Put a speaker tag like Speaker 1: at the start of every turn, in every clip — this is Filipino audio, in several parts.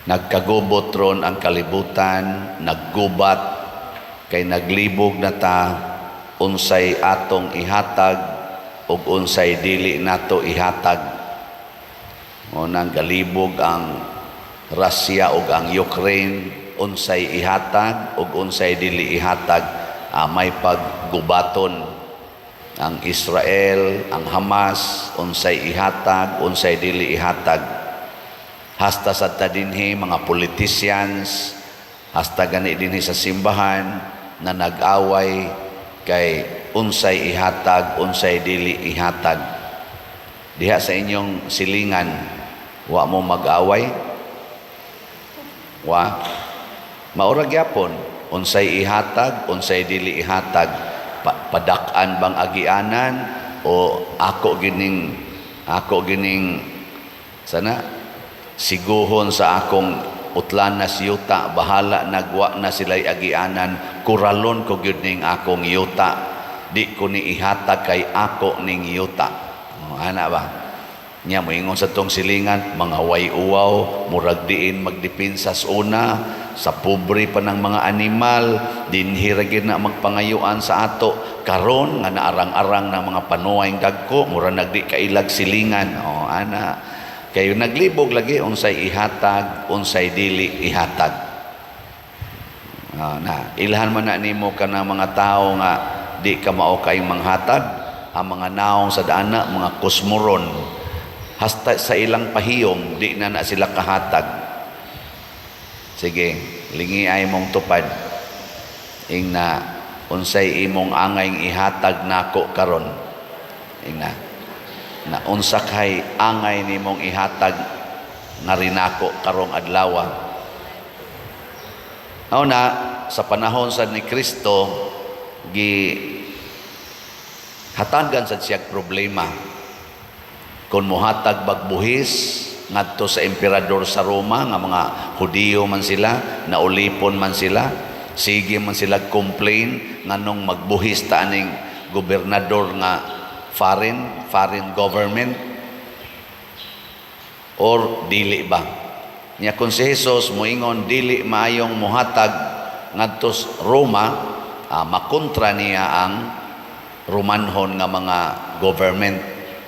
Speaker 1: Nagkagubot ron ang kalibutan, naggubat, kay naglibog na ta, unsay atong ihatag, ug unsay dili nato ihatag. Nang galibog ang Russia ug ang Ukraine, unsay ihatag, ug unsay dili ihatag, may paggubaton. Ang Israel, ang Hamas, unsay ihatag, unsay dili ihatag. Hasta sa dinhi mga politicians, hasta gani dinhi sa simbahan na nag-away kay unsay ihatag, unsay dili ihatag. Diha sa inyong silingan, wa mo mag-away? Wa? Maura gyapon, unsay ihatag, unsay dili ihatag. Padak-an bang agianan o ako gining sana siguhon sa akong utlan na siyuta, bahala nagwa na sila'y agianan, kuralon ko gyud ning akong yuta, di ko ni ihatag kay ako ning yuta. Ana ba? Nya moingon sa tong silingan, mga way-uwaw, murag diin magdipinsa sa una, sa pobre pa ng mga animal, dinhi ra gyud na magpangayuan sa ato, karon nga naarang-arang ng mga panuwayng dagko, mura nagdi kailag silingan. Ana, kayo naglibog lagi unsay ihatag, unsay dili ihatag. Ilhan man na nimo ka ng mga tao nga di ka mao kay manghatag, ang mga naong sa daana, mga kusmoron, hasta sa ilang pahiyom di na sila kahatag. Sige, lingi ay mong tupad ing na unsay imong angay ihatag nako karon. Ing na unsa kay angay nimong ihatag nga rinako karong adlaw. Na sa panahon sa ni Kristo hatagan sa siyang problema kung muhatag bagbuhis ngadto sa emperador sa Roma nga mga Hudiyo man sila, naulipon man sila, sige man sila complain nganong magbuhis ta aning gobernador nga foreign government or dili ba. Nya kung si Jesus moingon dili maayong muhatag ngadto sa Roma, makontra niya ang Romanhon nga mga government,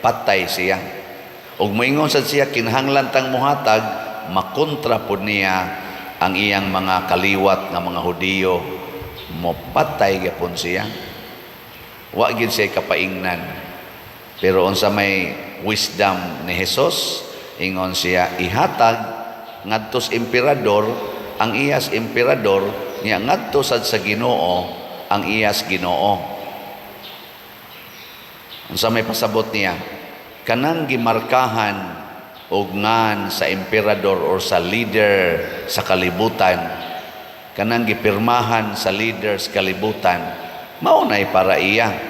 Speaker 1: patay siya. Ug moingon sad siya kinahanglan tang muhatag, makontra pud niya ang iyang mga kaliwat nga mga Hudiyo, mopatay gyapon siya. Wa gyud siya kapaingnan. Pero unsa may wisdom ni Jesus, ingon siya ihatag ngadto sa emperador, ang iyas emperador niya ngadto sad sa Ginoo, ang iyas Ginoo. Unsa may pasabot niya, kanang gimarkahan og ngan sa emperador or sa leader sa kalibutan, kanang gipirmahan sa leader sa kalibutan, mao nay para iya.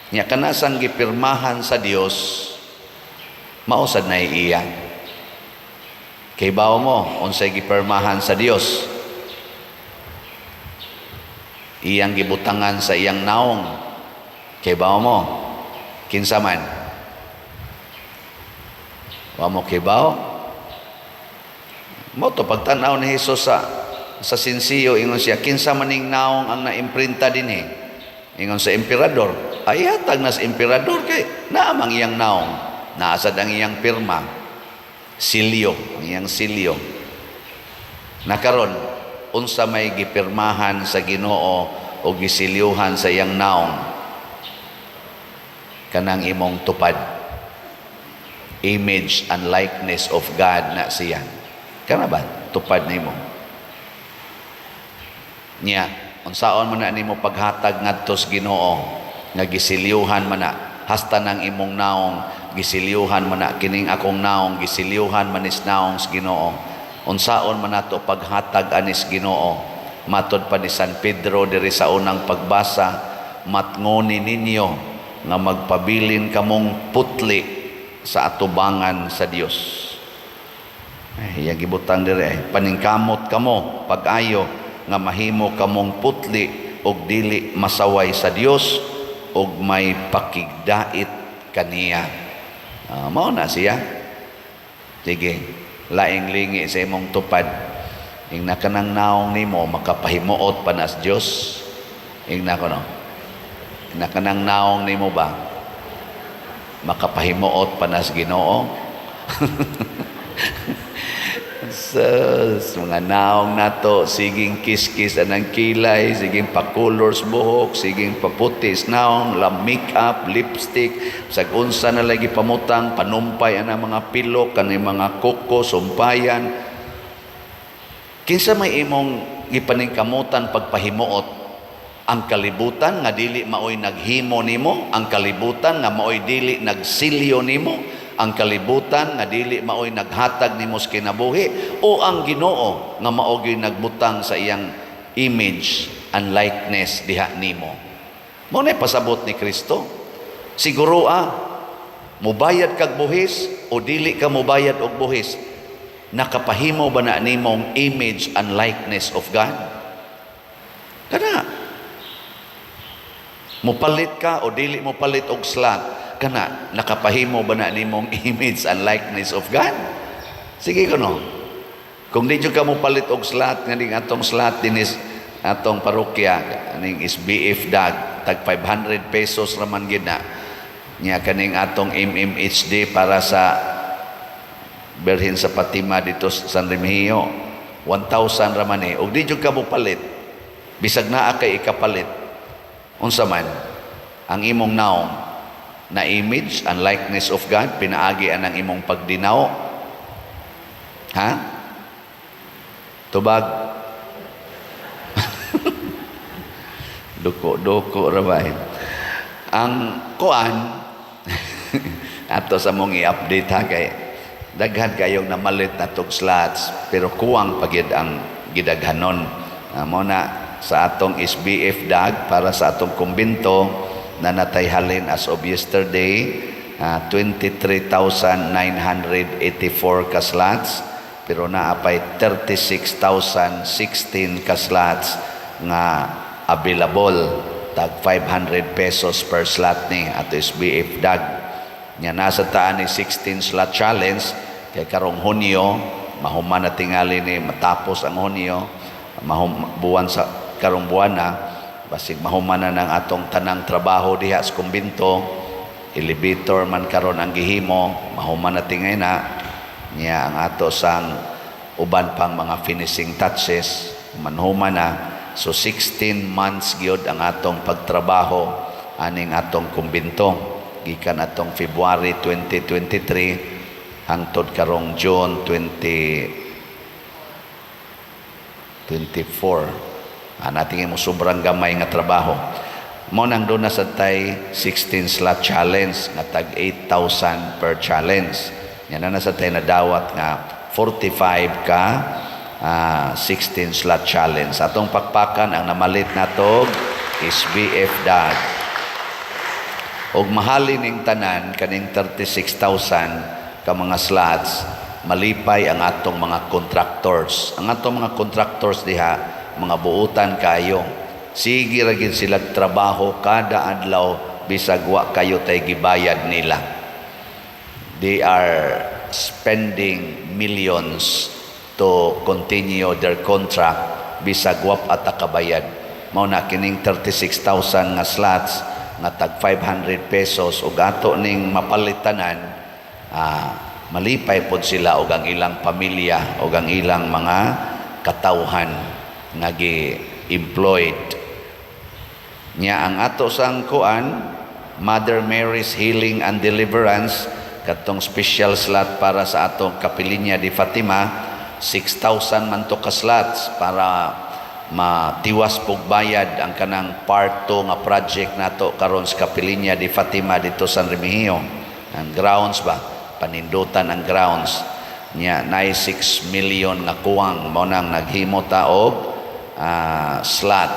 Speaker 1: Nya kanasang gipirmahan sa Dios, mausad na iya. Kay bawo mo unsay gipirmahan sa Dios, iyang gibutangan sa iyang naong. Kay bawo mo kinsa man, wa mo kibaw mo to pagtan-aw ni Jesus sa sinsiyo, ingon siya kinsa maning naong ang naimprinta dinhi, ingon sa emperador. Ay hatag na sa emperador kay naamang iyang naong, naasad ang iyang pirma, silyo, ang iyang silyo. Nakaron unsa may gipirmahan sa Ginoo o gisilyuhan sa iyang naong, kanang imong tupad, image and likeness of God na siya. Kana ba tupad nimo? Nya unsaon man na nimo paghatag ngadto sa Ginoo nga gisilyuhan man na, hasta nang imong naong gisilyuhan man na, kining akong naong gisilyuhan manis naong sa Ginoo. Unsaon man nato paghatag anis Ginoo, matod pa ni San Pedro diri sa unang pagbasa, matngoni ninyo nga magpabilin kamong putli sa atubangan sa Dios. Ay gibutang diri, paningkamot kamo pag-ayo nga mahimo kamong putli og dili masaway sa Dios og may pakigdait kaniya. Mao na siya. Sige. laing lingi sa imong tupad. Ing nakanang naong nimo makapahimuot pa nas Dios. Ing nako no. Nakanang naong nimo ba makapahimuot pa nas Ginoo. Sa mga naong nato, siging kiskis anang kilay, siging pa-colors buhok, siging paputis naong, make-up, lipstick, sag-unsa na lagi pamutang, panumpay anang mga pilok, kanang mga kuko, sumpayan. Kinsa may imong ipaningkamutan pagpahimuot, ang kalibutan nga dili maoy naghimo nimo, ang kalibutan nga maoy dili nagsilyo nimo, ang kalibutan nga dili maoy naghatag nimo sa kinabuhi, o ang Ginoo nga maoy nagbutang sa iyang image and likeness diha nimo. Mao na pasabot ni Kristo. Siguro mubayad kag buhis o dili ka mubayad og buhis, nakapahimo ba na nimong image and likeness of God? Kana mupalit ka o dili mo palit og slot, kana nakapahimo ba na nimong image and likeness of God? Sige kuno. Kung di jud ka mo palit og slot, nga ning atong slot dinis atong parokya, ning SBF dag tag 500 pesos raman gid na. Nya kaning atong MMHD para sa Birhen sa Fatima dito sa San Remigio, 1,000 raman og di jud ka mo palit. Bisag naa kay ikapalit. Unsa man ang imong naong na image and likeness of God, pinaagi anang imong pagdinaw. Ha? Tubag. Duko rabay. Ang kuan ato sa mong i-update ha, kay daghan kayong namalit na tog slots, pero kuwang pagid ang gidaghanon. Mo na sa atong SBF dag para sa atong kumbinto na natayhalin as of yesterday, 23,984 ka slots, pero naapay 36,016 ka slots nga available, tag 500 pesos per slot ni ato SBF dag. Nya nasa taan ni 16 slot challenge, kay karong Hunyo mahuman na tingali ni matapos ang Hunyo, buwan sa karong buwan na, basig mahuman na ng atong tanang trabaho diha sa kumbinto, elevator man karon ang gihimo, mahuman na tingay na niya ang ato sang uban pang mga finishing touches, manhuman na. So 16 months gyud ang atong pagtrabaho aning atong kumbinto, gikan atong February 2023 hangtod karong June 2024. Natingin mo sobrang gamay nga trabaho. Mo nang doon na sa tay 16 slot challenge nga tag 8,000 per challenge. Yan na sa tay na dawat nga 45 ka 16 slot challenge. Atong pakpakan ang namalit natog SBF dag. Og mahalin ning tanan kaning 36,000 ka mga slots, malipay ang atong mga contractors. Ang atong mga contractors diha mga buutan kayo. Sige ra gid sila trabaho kada adlaw bisag wa kayo tay gibayad nila. They are spending millions to continue their contract bisag wa ata kabayad. Mao na kining 36,000 nga slots nga tag 500 pesos ug ato ning mapalitanan, malipay pod sila ug ang ilang pamilya ug ang ilang mga katawhan nga gi-employed. Nya ang ato sang kuan, Mother Mary's Healing and Deliverance, katong special slot para sa atong Kapilinya di Fatima, 6,000 man to ka slots para matiwas pog bayad ang kanang part 2 nga project nato karon sa Kapilinya di Fatima dito sa San Remigio. Ang grounds ba, panindutan ang grounds nya, nay 6 million nga kuwang mao nang naghimo ta og slot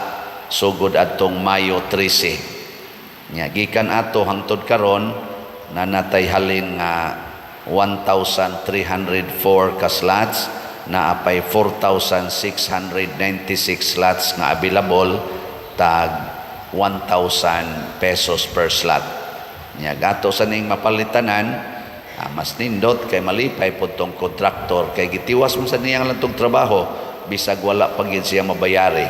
Speaker 1: sugod adtong Mayo 13. Nya gikan ato hangtod karon nanatay halin nga 1,304 ka slots, naapay 4,696 slots nga available, tag 1,000 pesos per slot. Nya gato sa ning mapalitanan, mas nindot kay malipay po tong kontraktor kay gitiwas mo sa niyang lang tong trabaho bisag wala pa gid siya mabayari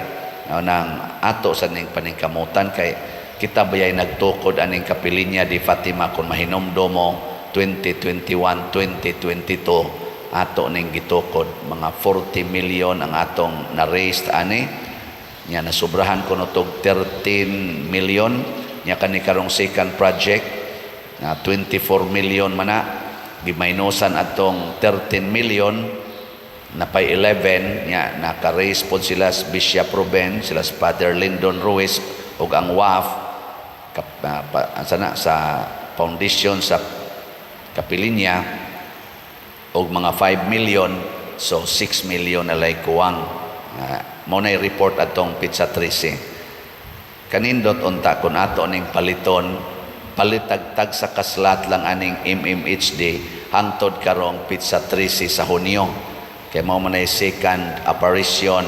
Speaker 1: nang ato sa ning paningkamutan kay kita bayay nagtukod aning kapilinya di Fatima kung mahinomdomo 2021 2022 ato ning gitukod mga 40 million ang atong na-raise ani nya nasubrahan ko notog 13 million nya kani karong second project na 24 million man na gimaynusan atong 13 million na pay 11 nya naka-raise pod sila sa Bishop Ruben sila sa Father Lyndon Ruiz ug ang WAF sa foundation sa kapilinya og mga 5 million so 6 million na lay kuwang mo na report atong Pizza 13 kanindot unta kun ato ning paliton palitagtag sa kaslat lang aning MMHD hangtod karong Pizza 13 sa Hunyo kay mao man ay second apparition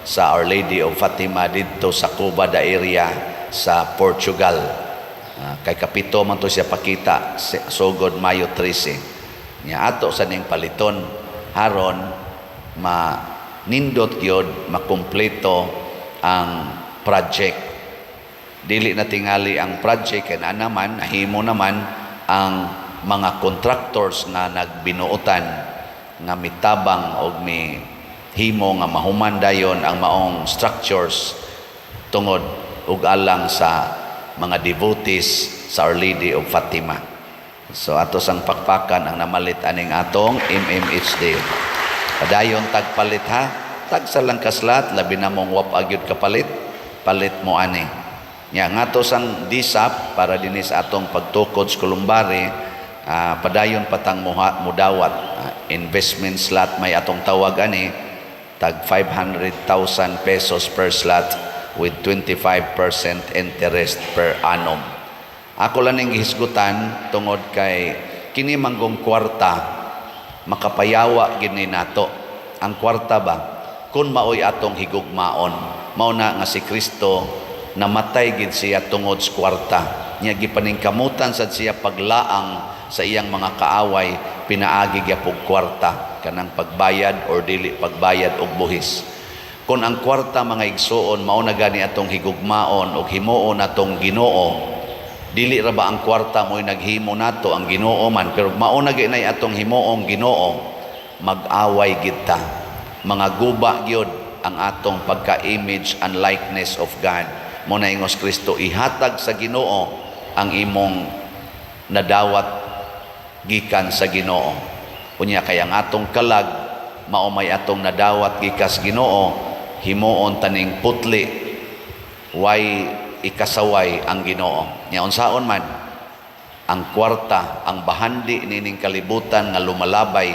Speaker 1: sa Our Lady of Fatima didto sa Cubada area sa Portugal kay kapito man to siya pakita sugod Mayo 13 nya ato sa ning paliton haron nindot gyud makumpleto ang project dili na tingali ang project kay naman nahimo naman ang mga contractors nga nagbinuotan nga mitabang og mi himo nga mahuman dayon ang maong structures tungod ug alang sa mga devotees sa Our Lady of Fatima. So ato sang pakpakan ang namalit aning atong MMHD. Padayon tagpalit ha, tag sa lang kaslat labi na mong wap agyud kapalit, palit mo ani. Nya ngato sang DSAP para dinis atong pagtukod sa Kulumbari, padayon patang mudawat investment slot may atong tawag ani tag 500,000 pesos per slot with 25% interest per annum. Ako lang ning gihisgutan tungod kay kini manggong kwarta makapayawa gini nato. Ang kwarta ba kun maoy atong higugmaon mao na nga si Kristo namatay gid siya tungod sa kwarta nya gipaningkamutan sad siya paglaang sa iyang mga kaaway pinaagi gyud og kwarta kanang pagbayad or dili pagbayad og buhis. Kung ang kwarta mga igsoon mao na gani atong higugmaon og himuon natong Ginoo, dili ra ba ang kwarta mo'y naghimo nato ang Ginoo man pero mao na ginay atong himuong Ginoo, mag-away gid ta. Mga guba gyud ang atong pagka-image and likeness of God. Mo na ingos Kristo ihatag sa Ginoo ang imong nadawat gikan sa Ginoo. Unya kay ang atong kalag mao may atong nadawat gikas Ginoo, himuon taning putli way ikasaway ang Ginoo. Nya unsaon man ang kwarta ang bahandi nining kalibutan nga lumalabay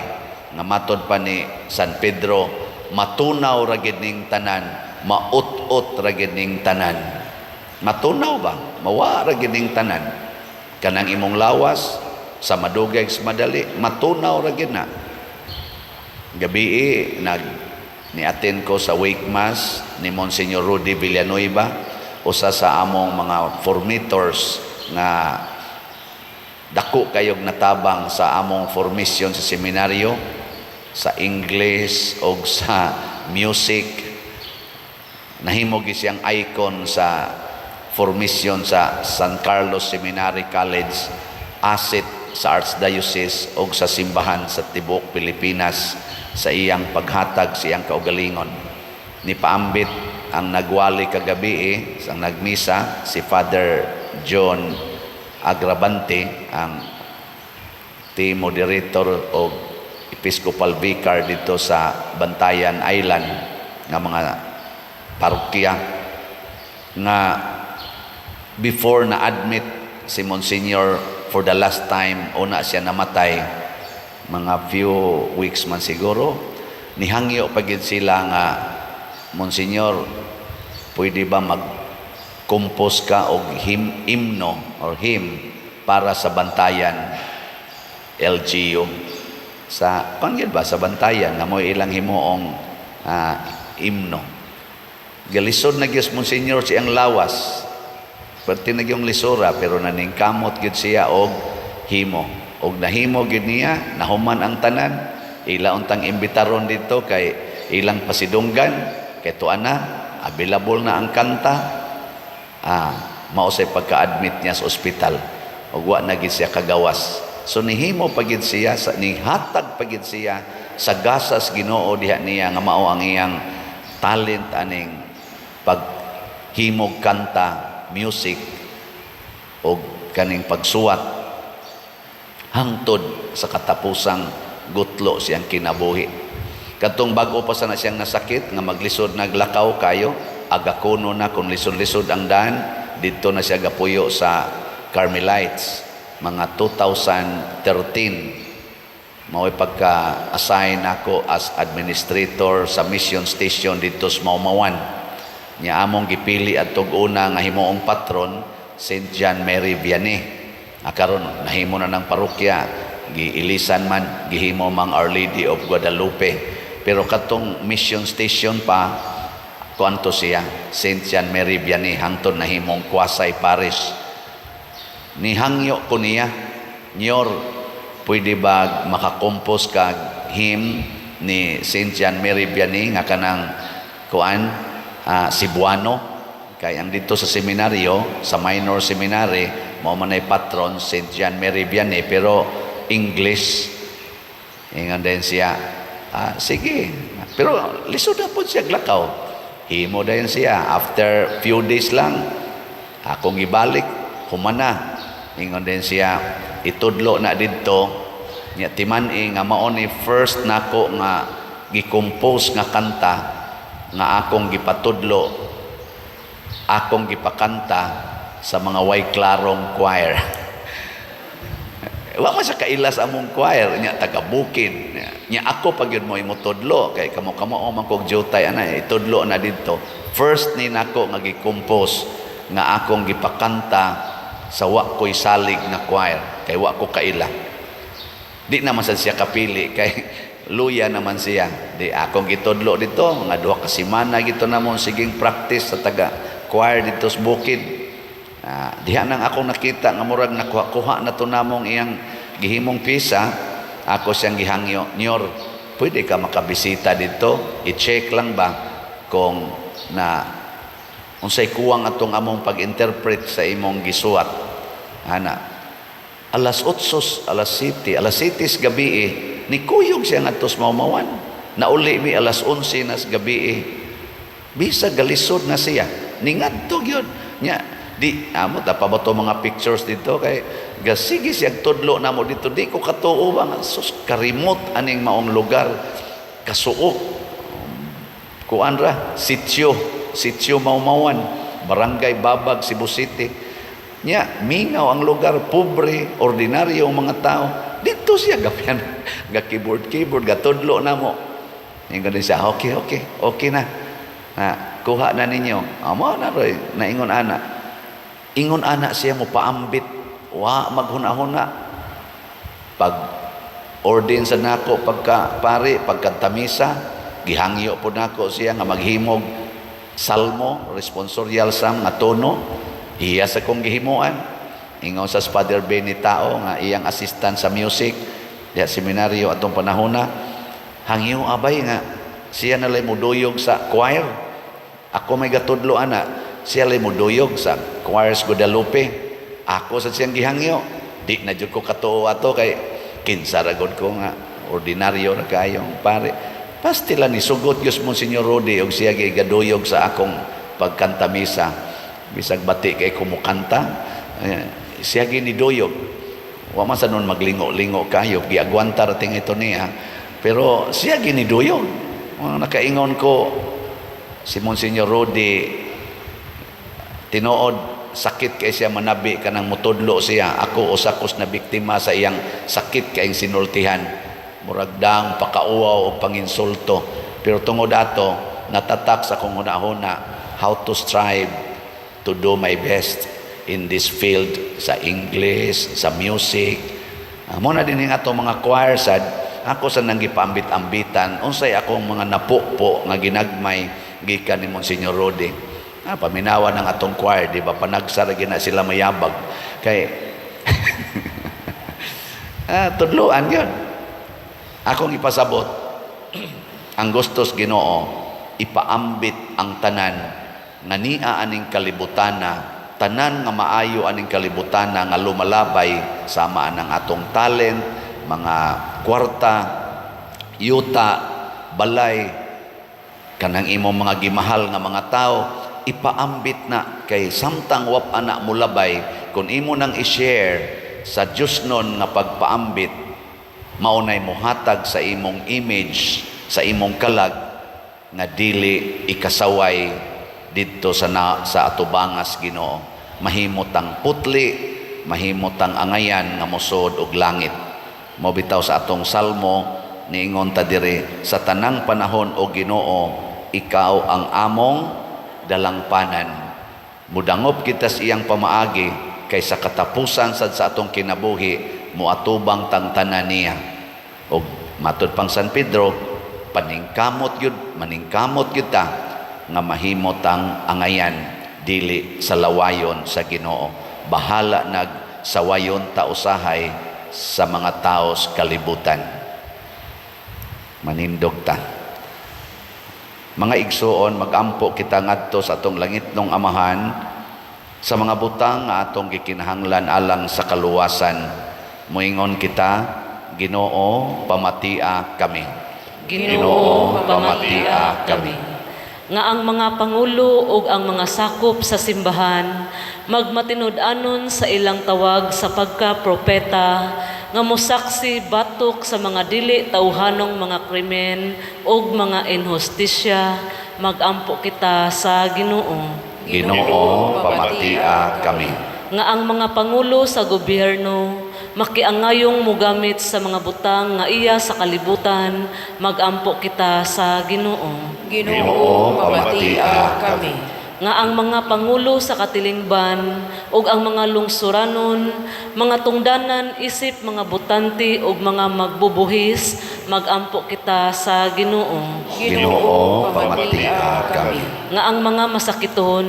Speaker 1: nga matod pa ni San Pedro matunaw ra gid ning tanan, maut-ut ra gid ning tanan. Matunaw ba? Mawa ra gid ning tanan. Kanang imong lawas sa madugay sa madali matunaw ra gid na. Gabi niattend ko sa wake mass ni Monsignor Rudy Villanueva, usa sa among mga formators nga dako kayog natabang sa among formation sa seminaryo sa English o sa music. Nahimo gi siyang icon sa formation sa San Carlos Seminary College, asset sa Archdiocese o sa simbahan sa tibuok Pilipinas sa iyang paghatag sa iyang kaugalingon. Ni paambit ang nagwali kagabi sa nagmisa si Father John Agrabante, ang team moderator o Episcopal Vicar dito sa Bantayan Island nga mga parokya, nga before na admit si Monsignor for the last time, una siya namatay mga few weeks man siguro, nihangyo pagid sila nga, Monsignor, pwede ba mag-compose ka og himno or hymn para sa Bantayan LGU sa panggil ba sa Bantayan nga mo ilang himuong himno. Galisod na gyud Monsignor siyang lawas, pati na yung lisura pero naningkamot gyud siya og himo. og nahimo gid niya, nahuman ang tanan, ila untang imbitaron dito kay ilang pasidunggan, kay tuan na, available na ang kanta, mausay pagka-admit niya sa ospital, ug wa na gid siya kagawas. So nihimo pagid siya, nihatag pagid siya sa gasas Ginoo diha niya nga mao ang iyang talent aning paghimog kanta, music, o kaning pagsuwat hangtod sa katapusang gutlo siyang kinabuhi. Katong bag-o pa sana siyang nasakit nga maglisod naglakaw kayo, agakuno na kung lisod-lisod ang daan, dito na siya gapuyo sa Carmelites mga 2013. Mao'y pagka-assign ako as administrator sa mission station dito sa Maumawan. Nya among gipili atong una nga himuong patron St. John Mary Vianney. Karon nahimo na ng parokya, giilisan man, gihimo mang Our Lady of Guadalupe. Pero katong mission station pa, kuanto siya, St. John Mary Vianney, hangtod nahimong Kwasay Parish. Nihangyo ko niya, Nyor, pwede ba makakompose kag hymn ni St. John Mary Vianney nga kanang kuan, Cebuano? Kaya ang dito sa seminaryo, sa minor seminary, mao man ay patron St. John Mary Vianney, pero English. Ingon din siya, sige. Pero lisod na po siya glakaw. Himo din siya. After few days lang, akong ibalik, humana. Ingon din siya, itudlo na dito, niya timani nga mao ni first nako nga gi-compose nga kanta nga akong gipatudlo, akong gipakanta sa mga way klarong choir. Wa man siya kailas among choir, nya taga Bukid. Nya ako pag yun mo imutudlo kay kamo man kog jutay itudlo na dito. First ni nako nga gi-compose nga akong gipakanta sa wa ko'y salig na choir, kay wa ko kaila. Di naman siya kapili kay luya naman siya. Di akong gitudlo dito mga 2 ka semana gito namon siging practice sa taga choir dito sa Bukid. Diha nang ako nakita nga murag nakuha na to namong iyang gihimong pisa. Ako siyang gihangyo, Nyor, pwede ka makabisita dito, i-check lang ba kung na unsay kuwang atong among pag-interpret sa imong gisuat. Alas 8, alas 7 gabi ni kuyog siya ngadto sa Maumawan. Nauli mi alas 11 na sa gabi bisa galisod na siya ningadto gyud nya di amo ta pa ba to mga pictures dito kay gasige siya tudlo namo dito di ko katuo ba sus karimot aning maong lugar kasuok kuan ra sitio Maumawan, Barangay Babag, Cebu City. Nya mingaw ang lugar, pobre, ordinaryo ang mga tao. Dito siya gapian ga keyboard gatudlo namo. Ingon siya, okay na. Kuha na ninyo. Amo na roy, naingon ana. Ingon ana siya mo paambit, wa maghuna-huna. Pag ordin sa nako pagka pare, pagkatamisa, gihangyo po nako siya nga maghimog salmo, responsorial psalm nga tono. Iya sa kong gihimuan. Ingon sa Father Benny Tao nga iyang assistant sa music diya seminaryo atong panahona. Hangyo abay nga siya nalay muduyog sa choir. Ako may gatudlo ana, siya lay muduyog sa choirs Guadalupe. Ako sa siyang gihangyo. Di na jud ko katuo ato kay kinsa ra gud ko nga ordinaryo ra kayong pare. Pastila ni sugot Diyos Monsignor Rodi og siya gigaduyog sa akong pagkanta misa. Bisag bati kay kumukanta, siya giniduyog. Wa man sa nun maglingo-lingo kayo, giagwanta rating ito niya. Pero siya giniduyog. Nakaingon ko si Monsignor Rodi, tinuod sakit kay siya manabi kanang mutudlo siya. Ako usakos na biktima sa iyang sakit kay sinultihan. Muragdang pakauaw o panginsulto. Pero tungod ato natatak sa kong huna-huna how to strive to do my best in this field sa English, sa music. Muna din nga itong mga choir sad, ako sa nanggipambit-ambitan, unsay akong mga napo-po nga ginagmay gikan ni Monsignor Rodi. Paminawa ng atong choir, di ba? Panagsara gina sila mayabag. Kay Tudloan yun. Akong ipasabot, ang gustos Ginoo, ipaambit ang tanan nga niya aning kalibutana, tanan nga maayo aning kalibutana nga lumalabay sama ang atong talent, mga kwarta, yuta, balay, kanang imong mga gimahal nga mga tao, ipaambit na kay samtang wap anak mo labay, kung imo nang i-share sa Diyos nun nga pagpaambit, maunay mo hatag sa imong image, sa imong kalag, nga dili ikasaway dito sa atubangas Ginoo. Mahimotang putli, mahimotang angayan nga mosod og langit. Mobitaw sa atong salmo, niingon ta diri, sa tanang panahon o Ginoo, ikaw ang among dalangpanan. Mudangop kita sa iyang pamaagi, kay sa katapusan sa atong kinabuhi, muatubang tang tanan niya. O matud pang San Pedro, maningkamot yun ta, nga mahimot ang angayan, dili sa lawayon sa Ginoo. Bahala nagsawayon ta usahay sa mga taos kalibutan. Manindog ta. Mga igsuon, magampo kita ngadto sa atong langitnong Amahan, sa mga butang nga atong gikinahanglan alang sa kaluwasan. Moingon kita, Ginoo, pamatia kami.
Speaker 2: Ginoo, pamatia kami. Nga ang mga pangulo ug ang mga sakop sa simbahan magmatinud-anon sa ilang tawag sa pagka-propeta, nga mosaksi batok sa mga dili tawhanong mga krimen ug mga inhustisya, magampo kita sa Ginoo.
Speaker 1: Ginoo, pamatia kami.
Speaker 2: Nga ang mga pangulo sa gobyerno makiangayong mugamit sa mga butang nga iya sa kalibutan, magampo kita sa Ginoo.
Speaker 1: Ginoo, pamatia kami.
Speaker 2: Nga ang mga pangulo sa katilingban ug ang mga lungsuranon, mga tungdanan isip mga butante ug mga magbubuhis, magampo kita sa Ginoo.
Speaker 1: Ginoo, pamatia kami.
Speaker 2: Nga ang mga masakiton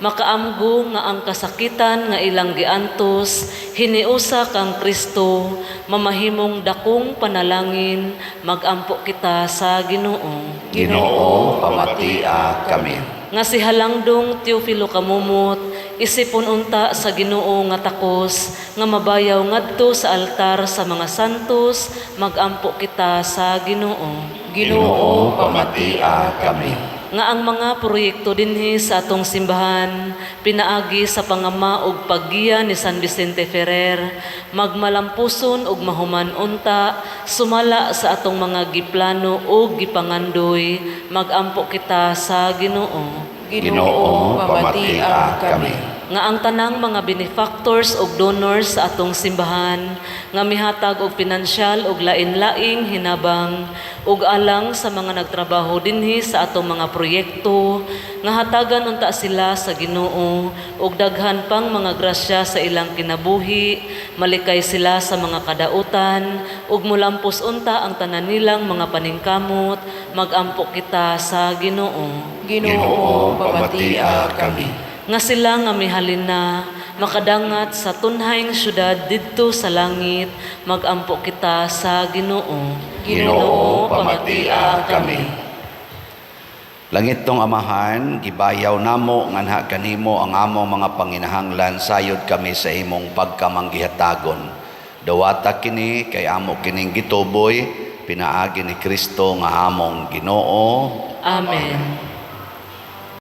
Speaker 2: makaamgo nga ang kasakitan nga ilang giantos, hiniusa kang Kristo, mamahimong dakong panalangin, magampo kita sa Ginoo.
Speaker 1: Ginoo, pamatia kami.
Speaker 2: Nga si Halangdong Teofilo Kamumot, isipon unta sa Ginoo nga takos, nga mabayaw ngadto sa altar sa mga santos, magampo kita sa Ginoo.
Speaker 1: Ginoo, pamatia kami.
Speaker 2: Nga ang mga proyekto dinhi sa atong simbahan pinaagi sa pangama ug paggiya ni San Vicente Ferrer, magmalampuson ug mahuman unta, sumala sa atong mga giplano ug gipangandoy, magampo kita sa Ginoo.
Speaker 1: Ginoo, pamatia kami.
Speaker 2: Nga ang tanang mga benefactors ug donors sa atong simbahan nga mihatag og pinansyal ug lain-laing hinabang ug alang sa mga nagtrabaho dinhi sa atong mga proyekto, nga hatagan unta sila sa Ginoo ug daghan pang mga grasya sa ilang kinabuhi, malikay sila sa mga kadautan ug mulampos unta ang tanan nilang mga paningkamot, magampo kita sa Ginoo.
Speaker 1: Ginoo, pamatia kami.
Speaker 2: Nga sila nga mihalin na makadangat sa tunhayng syudad didto sa langit, magampo kita sa Ginoo.
Speaker 1: Ginoo, pamatia kami. Langitong Amahan, gibayaw namo nganha kanimo ang among mga panginahanglan, sayod kami sa imong pagkamanggihatagon. Dawata kini kay amo kining gituboy, pinaagi ni Kristo nga among Ginoo.
Speaker 2: Amen.